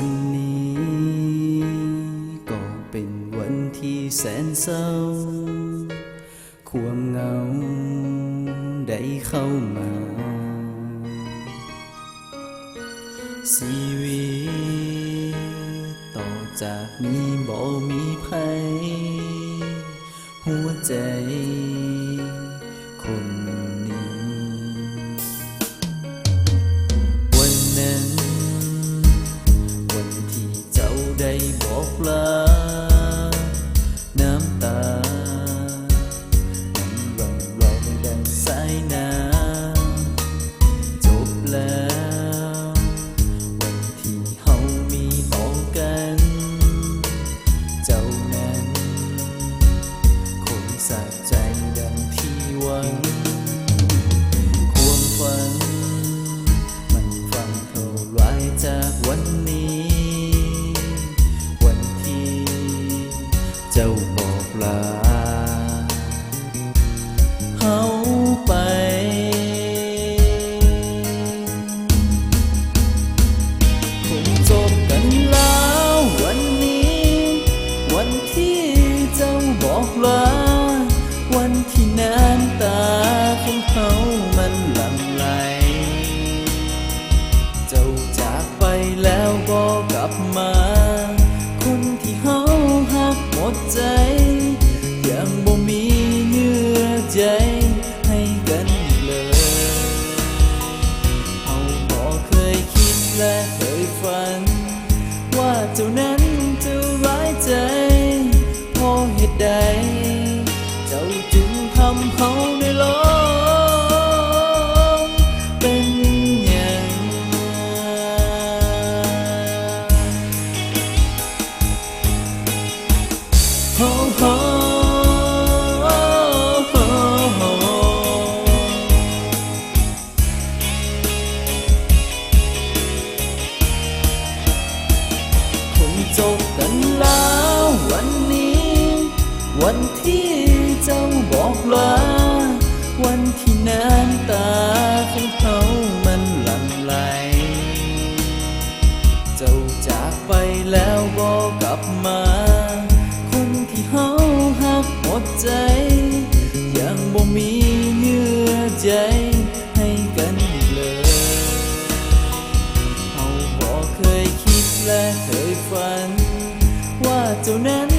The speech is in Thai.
วันนี้ก็เป็นวันที่แสนเศร้าความเหงาได้เข้ามาชีวิตต่อจากนี้บ่มีภัยหัวใจคนนี้วันนั้นวันที่เจ้าได้บอกลาน้ำตามันหลั่งไหลดังสายน้ำจบแล้ววันที่เฮามีต่อกันเจ้านั้นคงสะใจดังที่หวังความฝันมันฟังเท่าไรจากวันนี้วันที่เจ้าบอกลาเฮาไปคงจบกันแล้ววันนี้วันที่เจ้าบอกลาวันที่น้ำตาของเฮามันหลั่งไหลเจ้าจากไปแล้วก็กลับมาคนที่เฮาหักหมดใจยังบ่มีเยื่อใจให้กันเลยเฮาบ่เคยคิดและเคยฝันว่าเจ้านั้นจะร้ายใจเพราะเหตุใดเจ้าจึงทำเฮาได้ลงเป็นอย่างโอ้โหคงจบกันแล้ววันนี้วันที่เจ้าบอกลาวันที่น้ำตาของเฮามันหลั่งไหลเจ้าจากไปแล้วก็กลับมาคนที่เฮาหักหมดใจยังบ่มีเยื่อใจให้กันเลยเฮาบ่เคยคิดและเคยฝันว่าเจ้านั้น